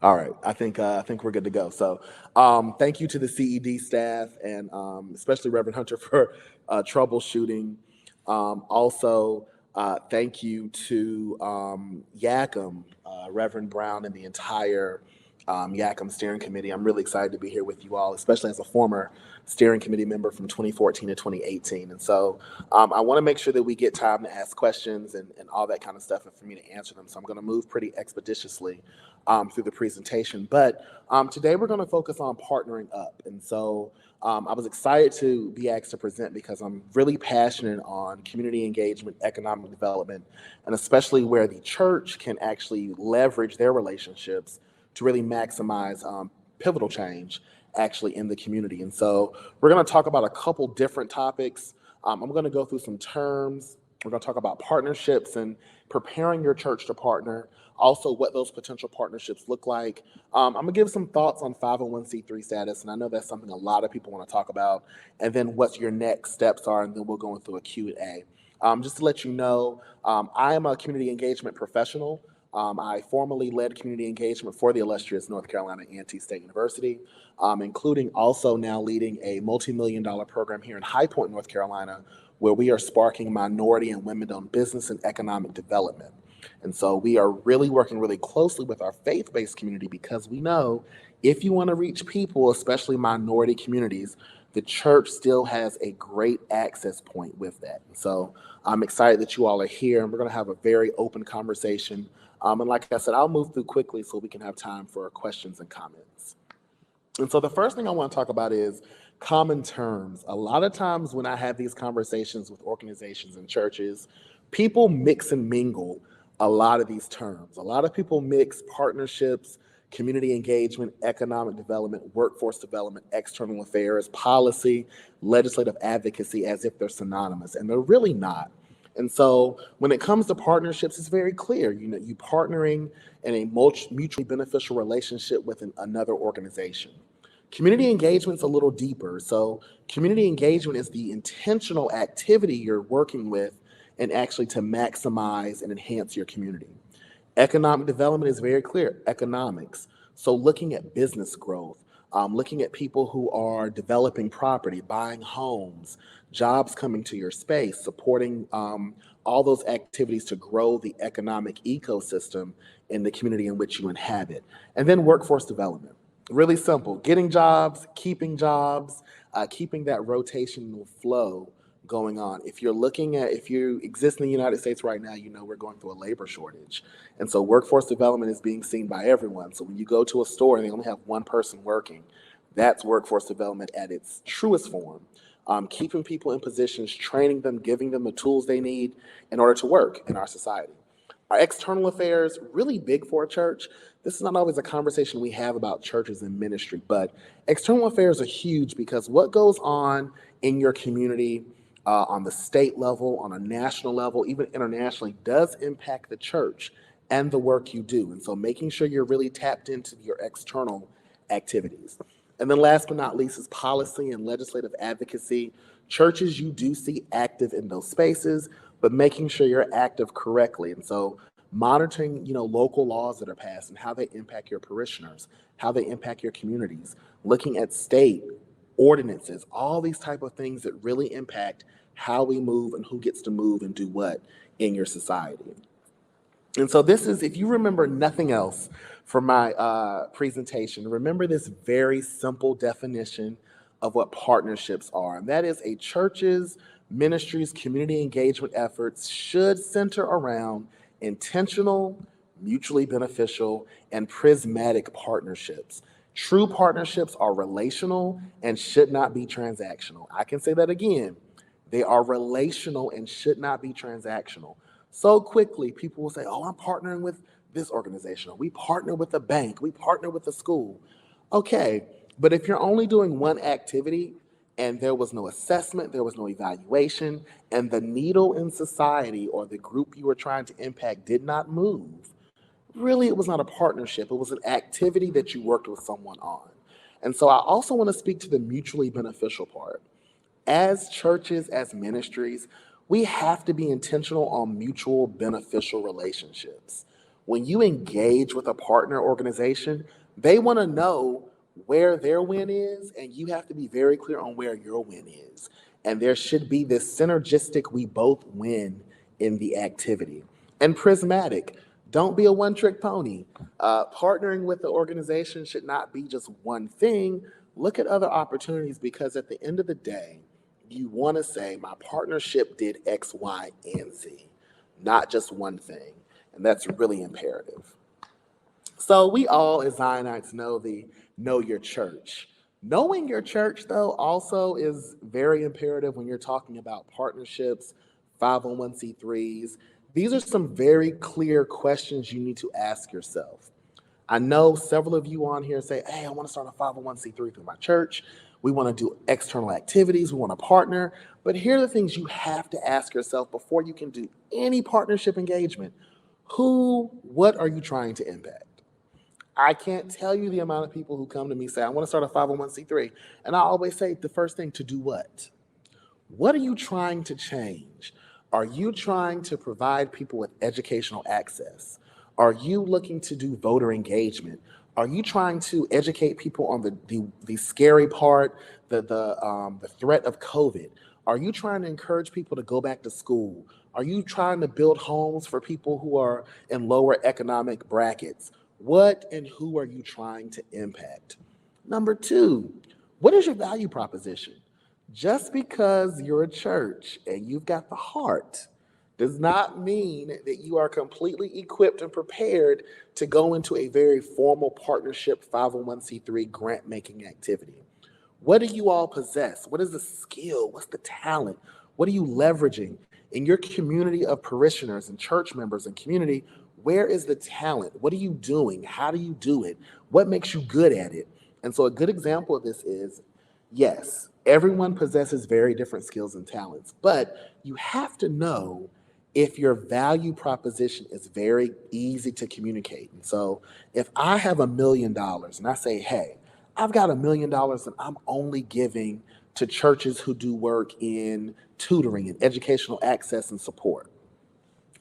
All right, I think we're good to go. So, thank you to the CED staff and especially Reverend Hunter for troubleshooting. Also, thank you to Yackham, Reverend Brown, and the entire Yackham Steering Committee. I'm really excited to be here with you all, especially as a former steering committee member from 2014 to 2018. And so, I want to make sure that we get time to ask questions and all that kind of stuff, and for me to answer them. So I'm going to move pretty expeditiously through the presentation. But today we're going to focus on partnering up. And so I was excited to be asked to present because I'm really passionate on community engagement, economic development, and especially where the church can actually leverage their relationships to really maximize pivotal change actually in the community. And so we're going to talk about a couple different topics. I'm going to go through some terms. We're going to talk about partnerships and preparing your church to partner, also what those potential partnerships look like. I'm going to give some thoughts on 501c3 status, and I know that's something a lot of people want to talk about, and then what your next steps are, and then we'll go through a Q&A. Just to let you know, I am a community engagement professional. I formerly led community engagement for the illustrious North Carolina A&T State University, including also now leading a multi-million-dollar program here in High Point, North Carolina, where we are sparking minority and women-owned business and economic development. And so we are really working really closely with our faith-based community because we know if you want to reach people, especially minority communities, the church still has a great access point with that. And so I'm excited that you all are here, and we're going to have a very open conversation. And like I said, I'll move through quickly so we can have time for questions and comments. And so the first thing I want to talk about is common terms. A lot of times when I have these conversations with organizations and churches, people mix and mingle a lot of these terms. A lot of people mix partnerships, community engagement, economic development, workforce development, external affairs, policy, legislative advocacy as if they're synonymous, and they're really not. And so when it comes to partnerships, it's very clear. You know, you partnering in a mutually beneficial relationship with another organization. Community engagement's a little deeper. So community engagement is the intentional activity you're working with and actually to maximize and enhance your community. Economic development is very clear, economics. So looking at business growth, looking at people who are developing property, buying homes, jobs coming to your space, supporting all those activities to grow the economic ecosystem in the community in which you inhabit. And then workforce development. Really simple, getting jobs, keeping that rotational flow going on. If you exist in the United States right now, you know we're going through a labor shortage. And so workforce development is being seen by everyone. So when you go to a store and they only have one person working, that's workforce development at its truest form. Keeping people in positions, training them, giving them the tools they need in order to work in our society. Our external affairs, really big for a church. This is not always a conversation we have about churches and ministry, but external affairs are huge because what goes on in your community on the state level, on a national level, even internationally, does impact the church and the work you do. And so making sure you're really tapped into your external activities. And then last but not least is policy and legislative advocacy. Churches you do see active in those spaces, but making sure you're active correctly. And so monitoring, local laws that are passed and how they impact your parishioners, how they impact your communities, looking at state ordinances, all these type of things that really impact how we move and who gets to move and do what in your society. And so this is, if you remember nothing else from my presentation, remember this very simple definition of what partnerships are. And that is a church's, ministries, community engagement efforts should center around intentional, mutually beneficial, and prismatic partnerships. True partnerships are relational and should not be transactional. I can say that again. They are relational and should not be transactional. So quickly, people will say, oh, I'm partnering with this organization. Or we partner with a bank. We partner with a school. Okay, but if you're only doing one activity and there was no assessment, there was no evaluation, and the needle in society or the group you were trying to impact did not move, really it was not a partnership. It was an activity that you worked with someone on. And so I also want to speak to the mutually beneficial part. As churches, as ministries, we have to be intentional on mutual beneficial relationships. When you engage with a partner organization, they want to know where their win is, and you have to be very clear on where your win is. And there should be this synergistic, we both win in the activity. And prismatic, don't be a one trick pony. Partnering with the organization should not be just one thing. Look at other opportunities, because at the end of the day, you want to say, my partnership did X, Y, and Z, not just one thing. And that's really imperative. So we all as Zionites know your church. Knowing your church, though, also is very imperative when you're talking about partnerships, 501c3s. These are some very clear questions you need to ask yourself. I know several of you on here say, hey, I want to start a 501c3 through my church. We want to do external activities. We want to partner. But here are the things you have to ask yourself before you can do any partnership engagement. What are you trying to impact? I can't tell you the amount of people who come to me say, I want to start a 501c3. And I always say the first thing, to do what? What are you trying to change? Are you trying to provide people with educational access? Are you looking to do voter engagement? Are you trying to educate people on the scary part, the threat of COVID? Are you trying to encourage people to go back to school? Are you trying to build homes for people who are in lower economic brackets? What and who are you trying to impact? Number two, what is your value proposition? Just because you're a church and you've got the heart does not mean that you are completely equipped and prepared to go into a very formal partnership 501c3 grant making activity. What do you all possess? What is the skill? What's the talent? What are you leveraging in your community of parishioners and church members and community? Where is the talent? What are you doing? How do you do it? What makes you good at it? And so a good example of this is, yes, everyone possesses very different skills and talents, but you have to know if your value proposition is very easy to communicate. And so if I have $1 million and I say, hey, I've got $1 million and I'm only giving to churches who do work in tutoring and educational access and support.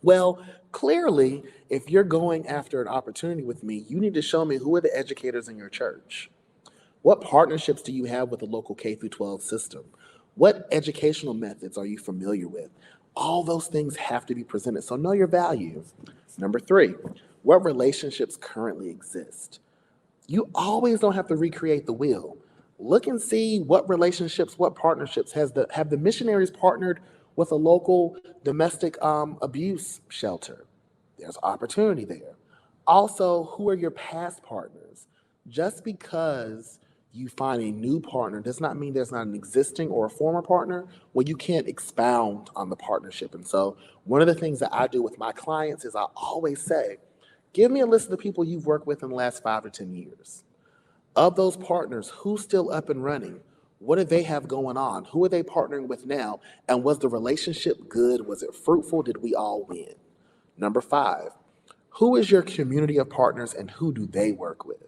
Well, clearly, if you're going after an opportunity with me, you need to show me who are the educators in your church. What partnerships do you have with the local K through 12 system? What educational methods are you familiar with? All those things have to be presented. So know your value. Number three, what relationships currently exist? You always don't have to recreate the wheel. Look and see what relationships, what partnerships have the missionaries partnered with a local domestic abuse shelter. There's opportunity there. Also, who are your past partners? Just because you find a new partner does not mean there's not an existing or a former partner where you can't expound on the partnership. And so one of the things that I do with my clients is I always say, give me a list of the people you've worked with in the last 5 or 10 years. Of those partners, who's still up and running? What do they have going on? Who are they partnering with now? And was the relationship good? Was it fruitful? Did we all win? Number 5, who is your community of partners and who do they work with?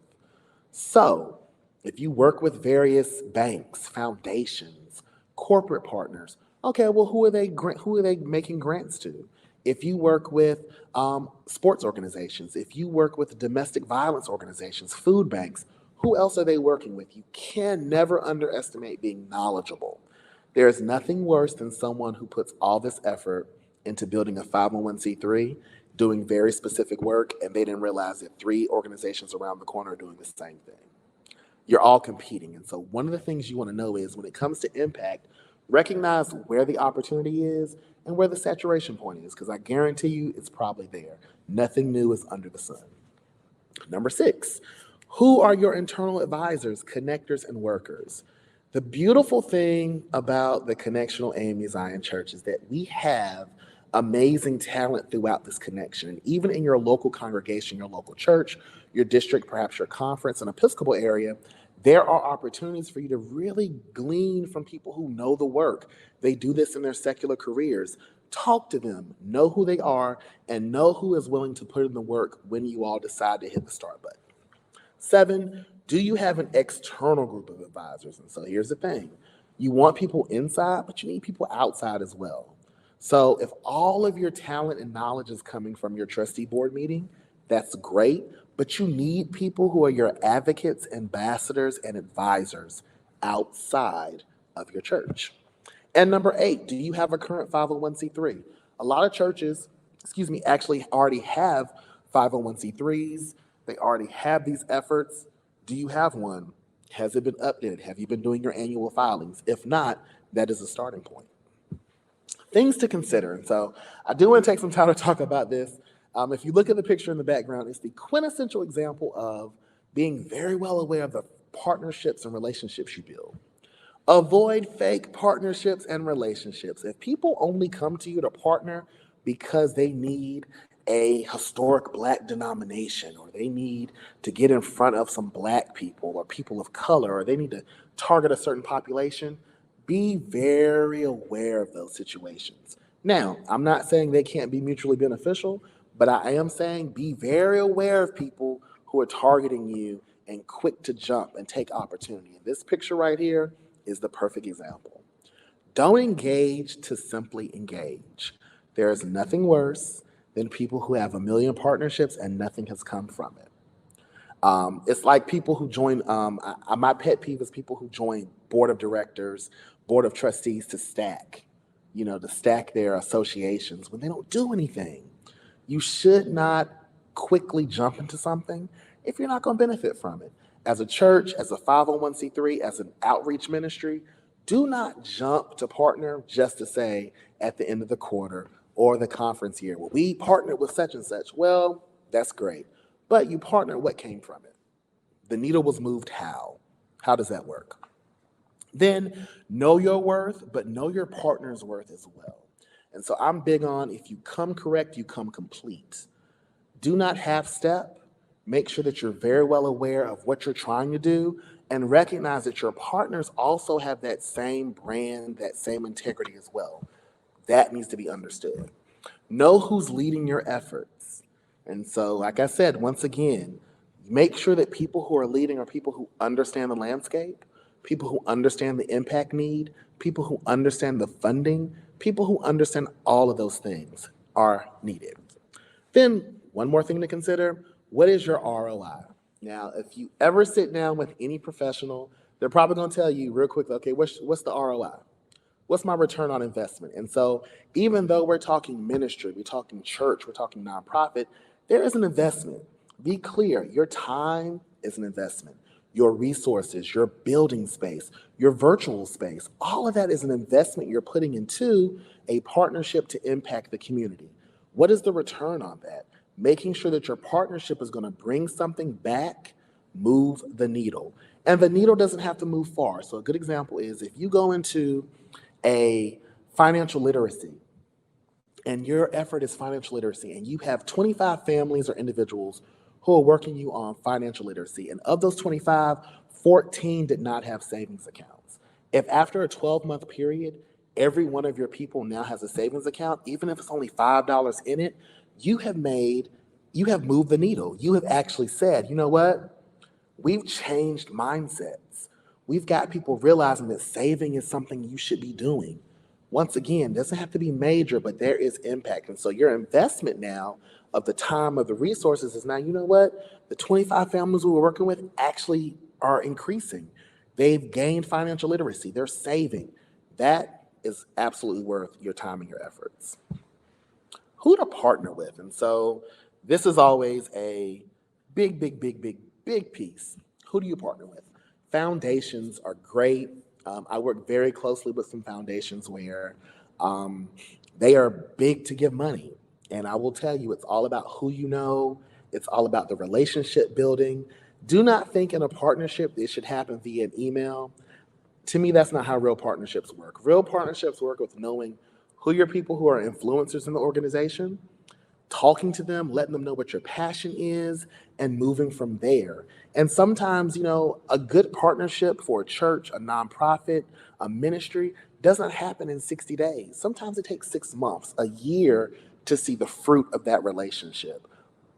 So if you work with various banks, foundations, corporate partners, okay, well, who are they making grants to? If you work with sports organizations, if you work with domestic violence organizations, food banks, who else are they working with? You can never underestimate being knowledgeable. There is nothing worse than someone who puts all this effort into building a 501c3, doing very specific work, and they didn't realize that 3 organizations around the corner are doing the same thing. You're all competing. And so one of the things you want to know is when it comes to impact, recognize where the opportunity is and where the saturation point is, because I guarantee you it's probably there. Nothing new is under the sun. Number 6, who are your internal advisors, connectors, and workers? The beautiful thing about the Connectional AME Zion Church is that we have amazing talent throughout this connection. And even in your local congregation, your local church, your district, perhaps your conference and Episcopal area, there are opportunities for you to really glean from people who know the work. They do this in their secular careers. Talk to them, know who they are, and know who is willing to put in the work when you all decide to hit the start button. 7, do you have an external group of advisors? And so here's the thing. You want people inside, but you need people outside as well. So if all of your talent and knowledge is coming from your trustee board meeting, That's great, but you need people who are your advocates, ambassadors, and advisors outside of your church. And number 8, do you have a current 501c3? A lot of churches, actually already have 501c3s. They already have these efforts. Do you have one? Has it been updated? Have you been doing your annual filings? If not, that is a starting point. Things to consider. And so I do want to take some time to talk about this. If you look at the picture in the background, it's the quintessential example of being very well aware of the partnerships and relationships you build. Avoid fake partnerships and relationships. If people only come to you to partner because they need a historic Black denomination, or they need to get in front of some Black people or people of color, or they need to target a certain population, be very aware of those situations. Now, I'm not saying they can't be mutually beneficial, but I am saying be very aware of people who are targeting you and quick to jump and take opportunity. And this picture right here is the perfect example. Don't engage to simply engage. There is nothing worse than people who have a million partnerships and nothing has come from it. It's like people who join, my pet peeve is people who join board of directors, board of trustees to stack their associations when they don't do anything. You should not quickly jump into something if you're not going to benefit from it. As a church, as a 501c3, as an outreach ministry, do not jump to partner just to say at the end of the quarter or the conference year, well, we partnered with such and such. Well, that's great. But you partnered, what came from it? The needle was moved how? How does that work? Then know your worth, but know your partner's worth as well. And so I'm big on, if you come correct, you come complete. Do not half step. Make sure that you're very well aware of what you're trying to do, and recognize that your partners also have that same brand, that same integrity as well. That needs to be understood. Know who's leading your efforts. And so, like I said, once again, make sure that people who are leading are people who understand the landscape, people who understand the impact need, people who understand the funding, people who understand all of those things are needed. Then, one more thing to consider, what is your ROI? Now, if you ever sit down with any professional, they're probably going to tell you real quick, okay, what's the ROI? What's my return on investment? And so even though we're talking ministry, we're talking church, we're talking nonprofit, there is an investment. Be clear, your time is an investment. Your resources, your building space, your virtual space, all of that is an investment you're putting into a partnership to impact the community. What is the return on that? Making sure that your partnership is going to bring something back, move the needle. And the needle doesn't have to move far. So a good example is if you go into a financial literacy, and your effort is financial literacy, and you have 25 families or individuals who are working you on financial literacy, and of those 25, 14 did not have savings accounts. If after a 12-month period, every one of your people now has a savings account, even if it's only $5 in it, you have moved the needle. You have actually said, you know what? We've changed mindsets. We've got people realizing that saving is something you should be doing. Once again, doesn't have to be major, but there is impact. And so your investment now of the time, of the resources is now, you know what? The 25 families we were working with actually are increasing. They've gained financial literacy. They're saving. That is absolutely worth your time and your efforts. Who to partner with? And so this is always a big piece. Who do you partner with? Foundations are great. I work very closely with some foundations where they are big to give money. And I will tell you, it's all about who you know. It's all about the relationship building. Do not think in a partnership it should happen via an email. To me, that's not how real partnerships work. Real partnerships work with knowing who your people who are influencers in the organization, talking to them, letting them know what your passion is, and moving from there. And sometimes, a good partnership for a church, a nonprofit, a ministry doesn't happen in 60 days. Sometimes it takes 6 months, a year to see the fruit of that relationship.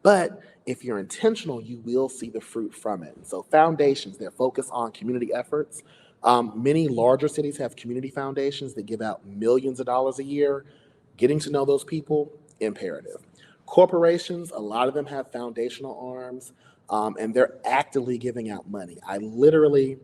But if you're intentional, you will see the fruit from it. And so foundations, they're focused on community efforts. Many larger cities have community foundations that give out millions of dollars a year. Getting to know those people, imperative. Corporations, a lot of them have foundational arms, and they're actively giving out money. I literally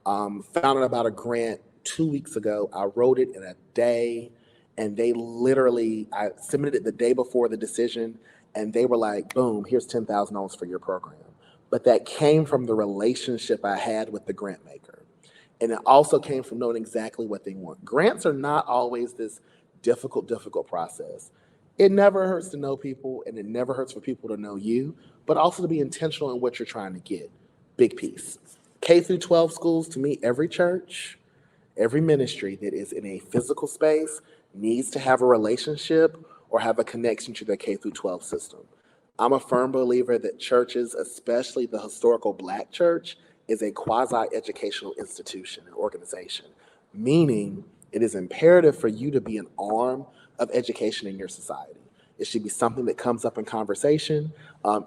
found out about a grant 2 weeks ago. I wrote it in a day, and I submitted it the day before the decision, and they were like, boom, here's $10,000 for your program. But that came from the relationship I had with the grant maker. And it also came from knowing exactly what they want. Grants are not always this difficult process. It never hurts to know people, and it never hurts for people to know you, but also to be intentional in what you're trying to get. Big piece. K through 12 schools, to me, every church, every ministry that is in a physical space needs to have a relationship or have a connection to their K through 12 system. I'm a firm believer that churches, especially the historical Black church, is a quasi-educational institution and organization, meaning it is imperative for you to be an arm of education in your society. It should be something that comes up in conversation.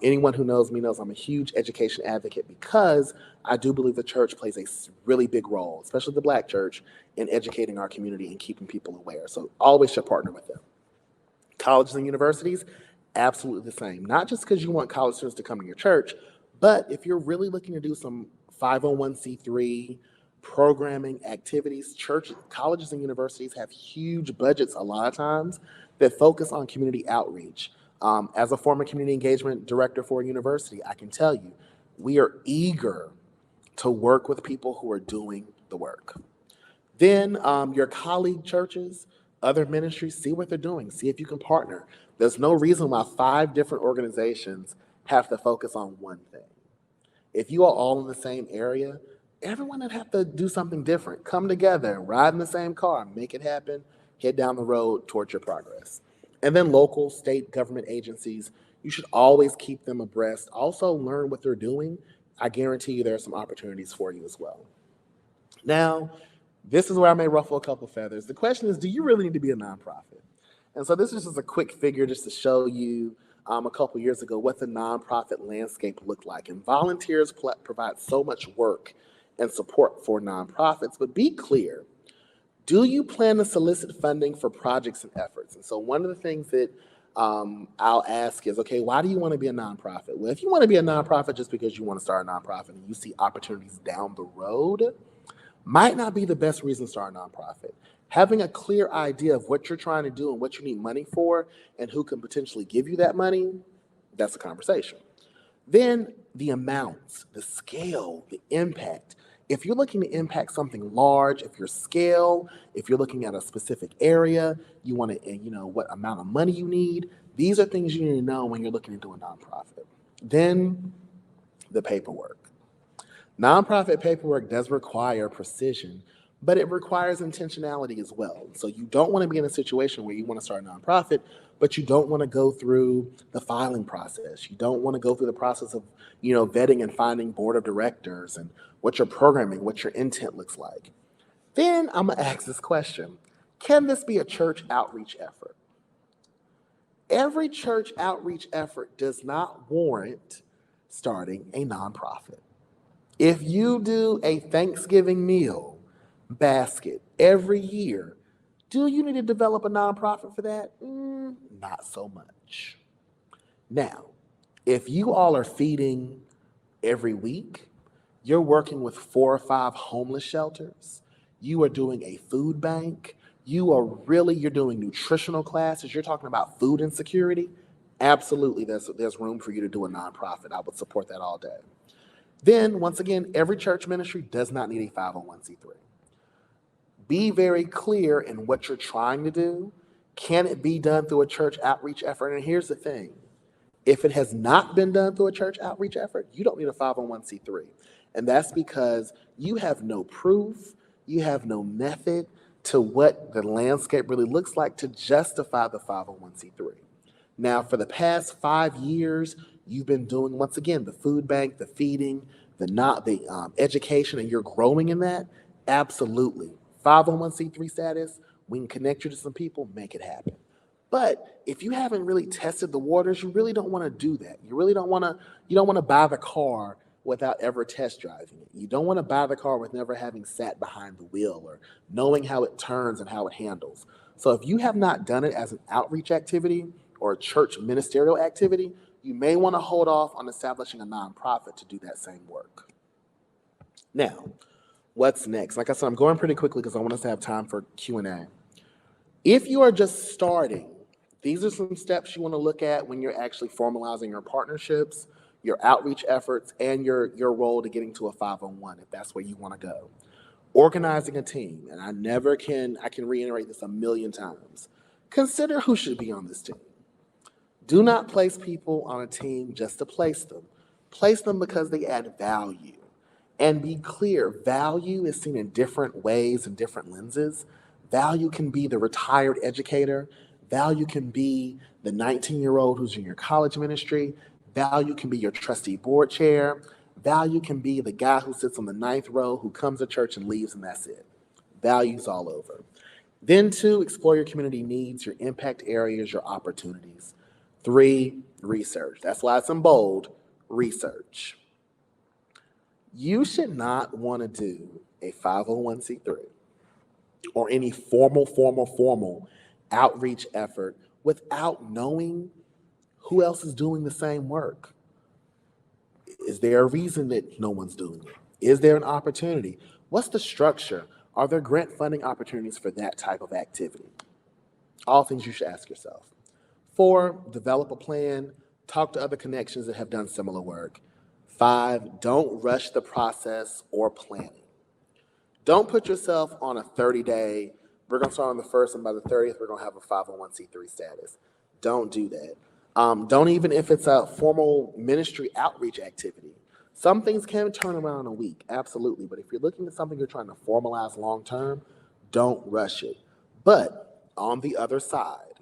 Anyone who knows me knows I'm a huge education advocate because I do believe the church plays a really big role, especially the Black church, in educating our community and keeping people aware. So always should partner with them. Colleges and universities, absolutely the same. Not just because you want college students to come to your church, but if you're really looking to do some 501c3 programming activities, colleges and universities have huge budgets a lot of times that focus on community outreach. As a former community engagement director for a university, I can tell you, we are eager to work with people who are doing the work. Then your colleague churches, other ministries, see what they're doing. See if you can partner. There's no reason why 5 different organizations have to focus on one thing. If you are all in the same area, everyone would have to do something different. Come together, ride in the same car, make it happen, head down the road towards your progress. And then local, state government agencies, you should always keep them abreast. Also learn what they're doing. I guarantee you there are some opportunities for you as well. Now, this is where I may ruffle a couple feathers. The question is, do you really need to be a nonprofit? And so this is just a quick figure just to show you a couple years ago what the nonprofit landscape looked like. And volunteers provide so much work and support for nonprofits, but be clear. Do you plan to solicit funding for projects and efforts? And so one of the things that I'll ask is, okay, why do you want to be a nonprofit? Well, if you want to be a nonprofit just because you want to start a nonprofit and you see opportunities down the road, might not be the best reason to start a nonprofit. Having a clear idea of what you're trying to do and what you need money for and who can potentially give you that money, that's a conversation. Then the amounts, the scale, the impact. If you're looking to impact something large, if you're looking at a specific area, you want to, what amount of money you need, these are things you need to know when you're looking into a nonprofit. Then the paperwork. Nonprofit paperwork does require precision, but it requires intentionality as well. So you don't want to be in a situation where you want to start a nonprofit, but you don't want to go through the filing process. You don't want to go through the process of, vetting and finding board of directors and what your programming, what your intent looks like. Then I'm going to ask this question. Can this be a church outreach effort? Every church outreach effort does not warrant starting a nonprofit. If you do a Thanksgiving meal basket every year, do you need to develop a nonprofit for that? Not so much. Now, if you all are feeding every week, you're working with 4 or 5 homeless shelters, you are doing a food bank, you're doing nutritional classes, you're talking about food insecurity, absolutely there's room for you to do a nonprofit. I would support that all day. Then, once again, every church ministry does not need a 501c3. Be very clear in what you're trying to do. Can it be done through a church outreach effort? And here's the thing. If it has not been done through a church outreach effort, you don't need a 501c3. And that's because you have no proof, you have no method to what the landscape really looks like to justify the 501c3. Now, for the past 5 years, you've been doing, once again, the food bank, the feeding, the education, and you're growing in that, absolutely. 501c3 status, we can connect you to some people, make it happen. But if you haven't really tested the waters, you really don't want to do that. You don't want to buy the car without ever test driving it. You don't want to buy the car with never having sat behind the wheel or knowing how it turns and how it handles. So if you have not done it as an outreach activity, or a church ministerial activity, you may want to hold off on establishing a nonprofit to do that same work. Now, what's next? Like I said, I'm going pretty quickly because I want us to have time for Q&A. If you are just starting, these are some steps you want to look at when you're actually formalizing your partnerships, your outreach efforts, and your role to getting to a 501, if that's where you want to go. Organizing a team, and I can reiterate this a million times. Consider who should be on this team. Do not place people on a team just to place them. Place them because they add value. And be clear, value is seen in different ways and different lenses. Value can be the retired educator. Value can be the 19-year-old who's in your college ministry. Value can be your trustee board chair. Value can be the guy who sits on the 9th row who comes to church and leaves, and that's it. Value's all over. Then 2, explore your community needs, your impact areas, your opportunities. 3, research. That's why it's in bold, research. You should not want to do a 501c3 or any formal outreach effort without knowing who else is doing the same work. Is there a reason that no one's doing it? Is there an opportunity? What's the structure? Are there grant funding opportunities for that type of activity? All things you should ask yourself. 4, develop a plan. Talk to other connections that have done similar work. 5, don't rush the process or planning. Don't put yourself on a 30-day, we're going to start on the 1st, and by the 30th, we're going to have a 501c3 status. Don't do that. Don't even if it's a formal ministry outreach activity. Some things can turn around in a week, absolutely. But if you're looking at something you're trying to formalize long-term, don't rush it. But on the other side,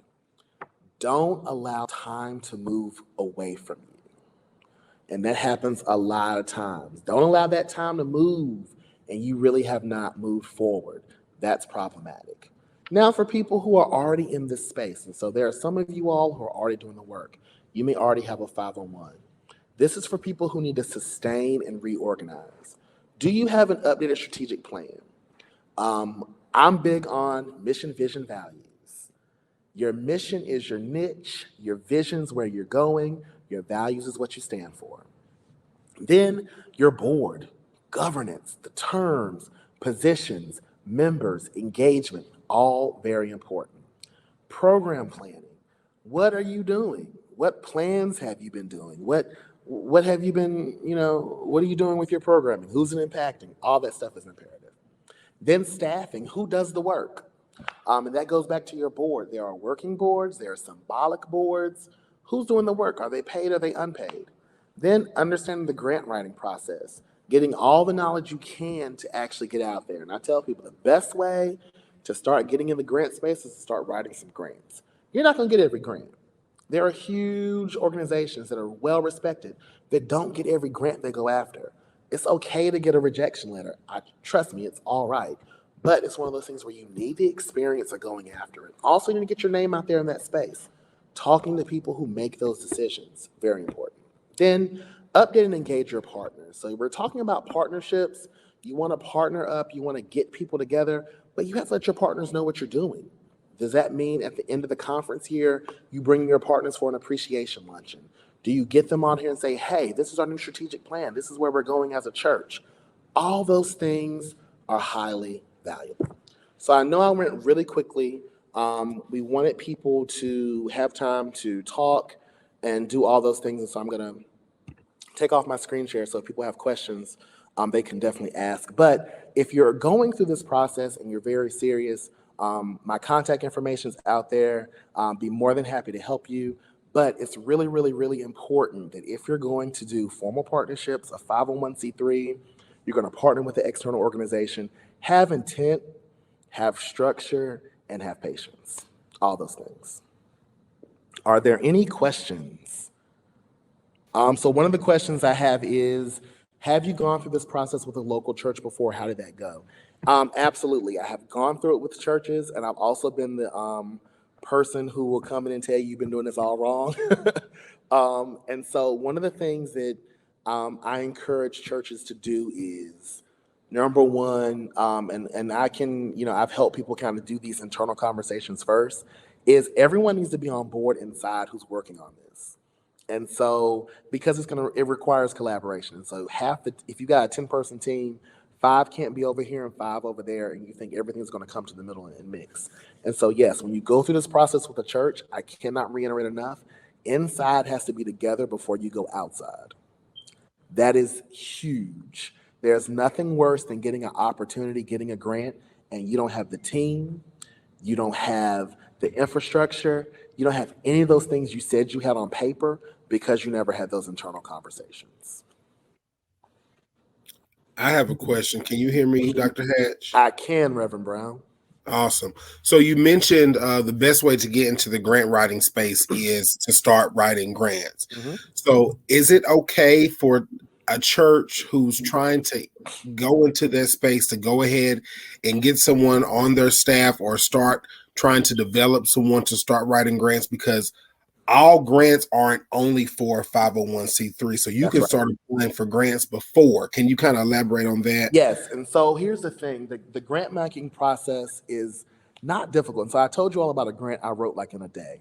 don't allow time to move away from you. And that happens a lot of times. Don't allow that time to move and you really have not moved forward. That's problematic. Now, for people who are already in this space, and so there are some of you all who are already doing the work. You may already have a 501. This is for people who need to sustain and reorganize. Do you have an updated strategic plan? I'm big on mission, vision, values. Your mission is your niche, your vision's where you're going, your values is what you stand for. Then your board, governance, the terms, positions, members, engagement, all very important. Program planning. What are you doing? What plans have you been doing? What have you been, what are you doing with your programming? Who's it impacting? All that stuff is imperative. Then staffing. Who does the work? And that goes back to your board. There are working boards. There are symbolic boards. Who's doing the work? Are they paid? Are they unpaid? Then understanding the grant writing process, getting all the knowledge you can to actually get out there. And I tell people the best way to start getting in the grant space is to start writing some grants. You're not going to get every grant. There are huge organizations that are well respected that don't get every grant they go after. It's okay to get a rejection letter. Trust me, it's all right. But it's one of those things where you need the experience of going after it. Also, you need to get your name out there in that space. Talking to people who make those decisions, very important. Then update and engage your partners. So we're talking about partnerships. You want to partner up, you want to get people together, but you have to let your partners know what you're doing. Does that mean at the end of the conference here, you bring your partners for an appreciation luncheon? Do you get them on here and say, hey, this is our new strategic plan. This is where we're going as a church. All those things are highly valuable. So I know I went really quickly. We wanted people to have time to talk and do all those things. And so I'm going to take off my screen share so if people have questions, they can definitely ask. But if you're going through this process and you're very serious, my contact information is out there. Be more than happy to help you. But it's really, really, really important that if you're going to do formal partnerships, a 501c3, you're going to partner with an external organization, have intent, have structure, and have patience. All those things. Are there any questions? So one of the questions I have is, have you gone through this process with a local church before? How did that go? Absolutely. I have gone through it with churches, and I've also been the person who will come in and tell you you've been doing this all wrong. And so one of the things that I encourage churches to do is, number one, and I can, I've helped people kind of do these internal conversations first, is everyone needs to be on board inside who's working on this. And so because it requires collaboration. And so if you got a 10-person team, 5 can't be over here and 5 over there, and you think everything's going to come to the middle and mix. And so yes, when you go through this process with the church, I cannot reiterate enough, inside has to be together before you go outside. That is huge. There's nothing worse than getting an opportunity, getting a grant, and you don't have the team, you don't have the infrastructure, you don't have any of those things you said you had on paper because you never had those internal conversations. I have a question. Can you hear me, Dr. Hatch? I can, Reverend Brown. Awesome. So you mentioned the best way to get into the grant writing space is to start writing grants. Mm-hmm. So is it okay for a church who's trying to go into that space to go ahead and get someone on their staff or start trying to develop someone to start writing grants? Because all grants aren't only for 501c3. So you can start applying for grants before. Can you kind of elaborate on that? Yes. And so here's the thing. The grant making process is not difficult. And so I told you all about a grant I wrote like in a day.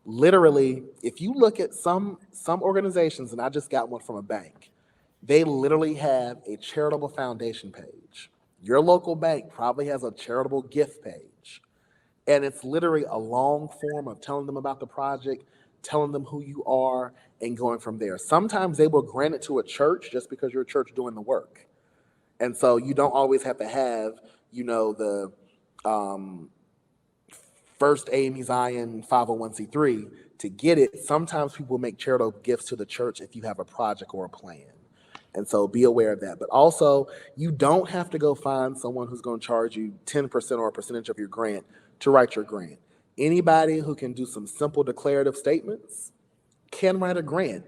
Literally, if you look at some organizations, and I just got one from a bank, they literally have a charitable foundation page. Your local bank probably has a charitable gift page. And it's literally a long form of telling them about the project, telling them who you are, and going from there. Sometimes they will grant it to a church just because you're a church doing the work. And so you don't always have to have, the First AME Zion 501c3 to get it. Sometimes people make charitable gifts to the church if you have a project or a plan. And so be aware of that. But also, you don't have to go find someone who's going to charge you 10% or a percentage of your grant to write your grant. Anybody who can do some simple declarative statements can write a grant.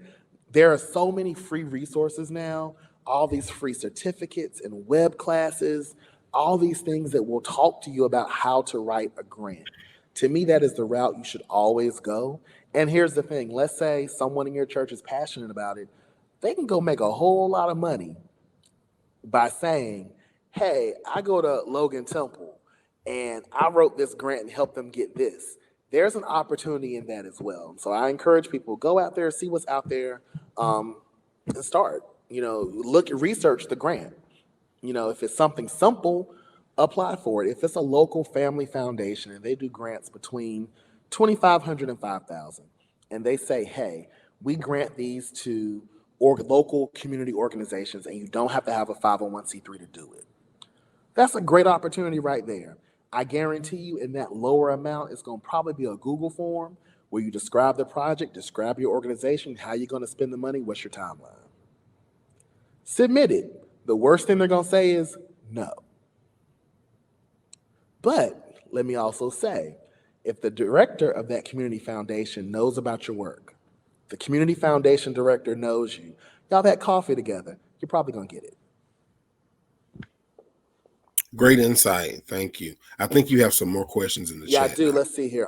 There are so many free resources now, all these free certificates and web classes, all these things that will talk to you about how to write a grant. To me, that is the route you should always go. And here's the thing. Let's say someone in your church is passionate about it. They can go make a whole lot of money by saying, hey, I go to Logan Temple and I wrote this grant and helped them get this. There's an opportunity in that as well. So I encourage people, go out there, see what's out there, and start. Research the grant. If it's something simple, apply for it. If it's a local family foundation and they do grants between $2,500 and $5,000, and they say, hey, we grant these to local community organizations, and you don't have to have a 501c3 to do it. That's a great opportunity right there. I guarantee you in that lower amount, it's going to probably be a Google form where you describe the project, describe your organization, how you're going to spend the money, what's your timeline. Submit it. The worst thing they're going to say is no. But let me also say, if the director of that community foundation knows about your work, the community foundation director knows you, y'all have had coffee together, you're probably going to get it. Great insight. Thank you. I think you have some more questions in the chat. Yeah, I do. Let's see here.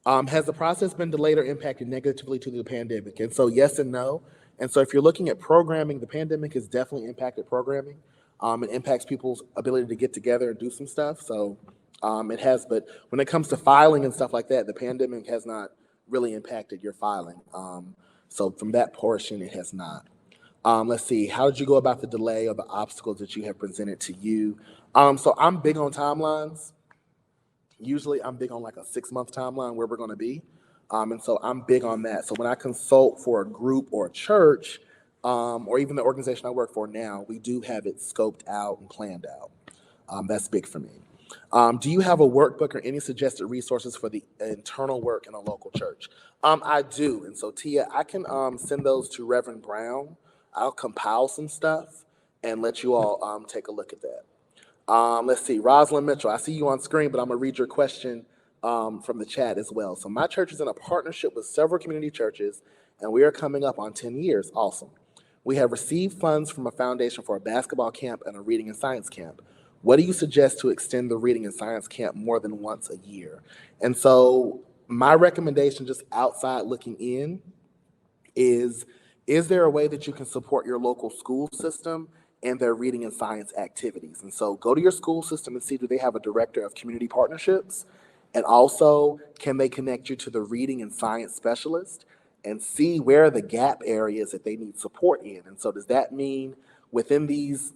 Has the process been delayed or impacted negatively due to the pandemic? And so yes and no. And so if you're looking at programming, the pandemic has definitely impacted programming. It impacts people's ability to get together and do some stuff. So it has, but when it comes to filing and stuff like that, the pandemic has not really impacted your filing. So from that portion, it has not. Let's see, how did you go about the delay or the obstacles that you have presented to you? So I'm big on timelines. Usually I'm big on like a 6-month timeline where we're going to be. And so I'm big on that. So when I consult for a group or a church, or even the organization I work for now, we do have it scoped out and planned out. That's big for me. Do you have a workbook or any suggested resources for the internal work in a local church? I do. And so Tia, I can send those to Reverend Brown. I'll compile some stuff and let you all take a look at that. Let's see, Rosalind Mitchell, I see you on screen, but I'm gonna read your question from the chat as well. So my church is in a partnership with several community churches, and we are coming up on 10 years. Awesome. We have received funds from a foundation for a basketball camp and a reading and science camp. What do you suggest to extend the reading and science camp more than once a year? And so my recommendation, just outside looking in, is there a way that you can support your local school system and their reading and science activities? And so go to your school system and see, do they have a director of community partnerships? And also, can they connect you to the reading and science specialist and see where are the gap areas that they need support in? And so, does that mean within these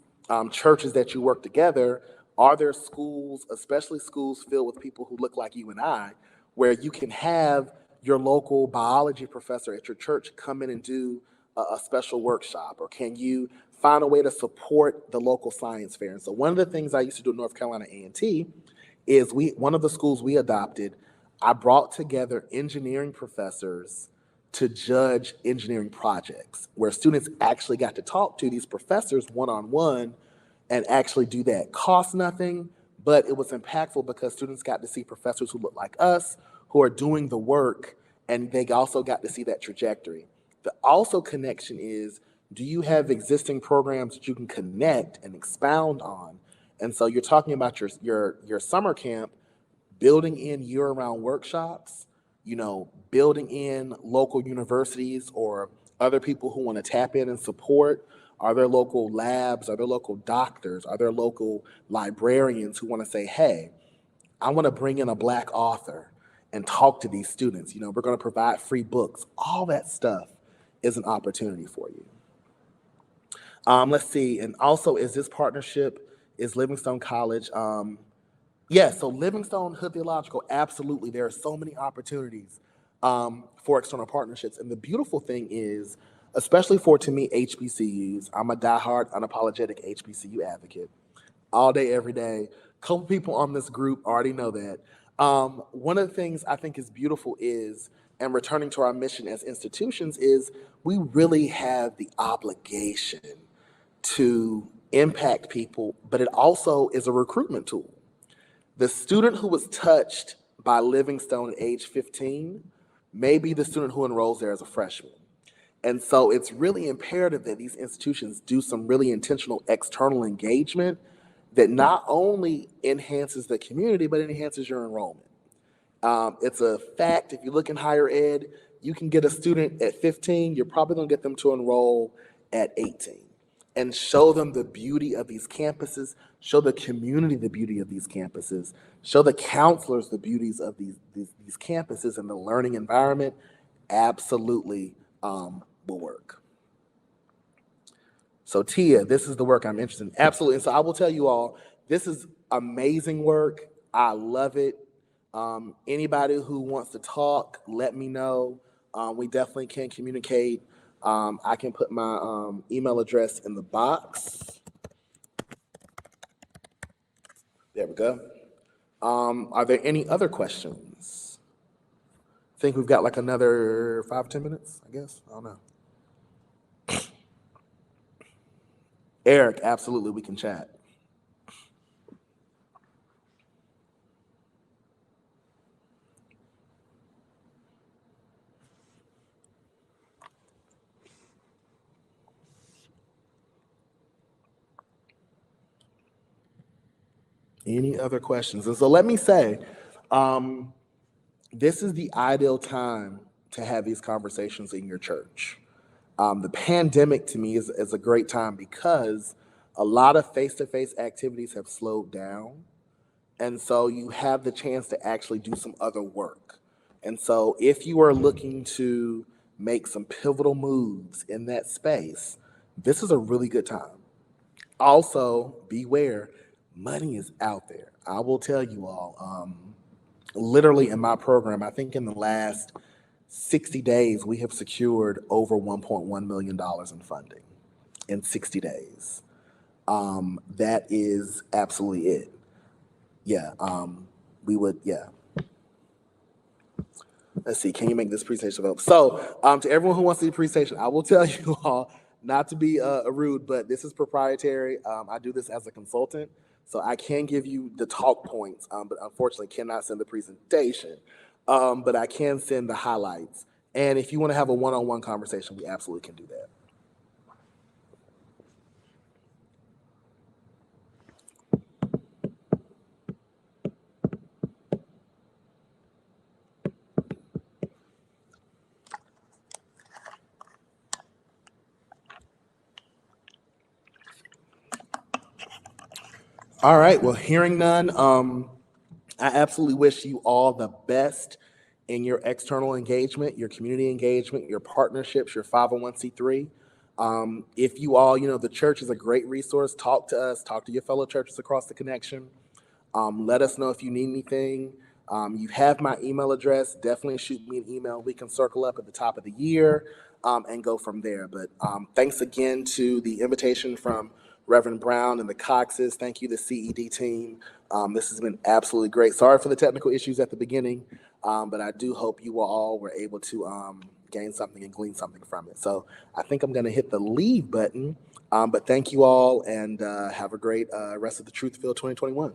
churches that you work together, are there schools, especially schools filled with people who look like you and I, where you can have your local biology professor at your church come in and do a special workshop? Or can you find a way to support the local science fair? And so one of the things I used to do at North Carolina A&T is one of the schools we adopted, I brought together engineering professors to judge engineering projects, where students actually got to talk to these professors one-on-one and actually do that. Cost nothing, but it was impactful because students got to see professors who look like us, who are doing the work, and they also got to see that trajectory. The also connection is, do you have existing programs that you can connect and expound on? And so you're talking about your summer camp, building in year-round workshops, building in local universities or other people who want to tap in and support. Are there local labs? Are there local doctors? Are there local librarians who want to say, hey, I want to bring in a Black author and talk to these students? We're going to provide free books. All that stuff is an opportunity for you. Let's see. And also, is Livingstone College? So Livingstone Hood Theological, absolutely. There are so many opportunities for external partnerships. And the beautiful thing is, especially to me, HBCUs, I'm a diehard, unapologetic HBCU advocate all day, every day. A couple people on this group already know that. One of the things I think is beautiful is, and returning to our mission as institutions, is we really have the obligation to impact people, but it also is a recruitment tool. The student who was touched by Livingstone at age 15 may be the student who enrolls there as a freshman. And so it's really imperative that these institutions do some really intentional external engagement that not only enhances the community, but enhances your enrollment. It's a fact, if you look in higher ed, you can get a student at 15, you're probably going to get them to enroll at 18. And show them the beauty of these campuses, show the community the beauty of these campuses, show the counselors the beauties of these campuses and the learning environment. Absolutely will work. So Tia, this is the work I'm interested in. Absolutely. And so I will tell you all, this is amazing work. I love it. Anybody who wants to talk, let me know. We definitely can communicate. I can put my email address in the box. There we go. Are there any other questions? I think we've got like another 5-10 minutes, I guess. I don't know. Eric, absolutely, we can chat. Any other questions? And so let me say, this is the ideal time to have these conversations in your church. The pandemic to me is a great time because a lot of face-to-face activities have slowed down. And so you have the chance to actually do some other work. And so if you are looking to make some pivotal moves in that space, this is a really good time. Also, beware, money is out there. I will tell you all, literally in my program, I think in the last 60 days, we have secured over $1.1 million in funding in 60 days. That is absolutely it. Yeah, we would, yeah. Let's see, can you make this presentation available? So, to everyone who wants to see the presentation, I will tell you all, not to be rude, but this is proprietary. I do this as a consultant, so I can give you the talk points, but unfortunately cannot send the presentation. But I can send the highlights. And if you want to have a one-on-one conversation, we absolutely can do that. All right, well, hearing none, I absolutely wish you all the best in your external engagement, your community engagement, your partnerships, your 501c3. If you all, the church is a great resource. Talk to us, talk to your fellow churches across the connection. Let us know if you need anything. You have my email address. Definitely shoot me an email. We can circle up at the top of the year and go from there. But thanks again to the invitation from Reverend Brown and the Coxes. Thank you, the CED team. This has been absolutely great. Sorry for the technical issues at the beginning, but I do hope you all were able to gain something and glean something from it. So I think I'm going to hit the leave button. But thank you all, and have a great rest of the Truthville 2021.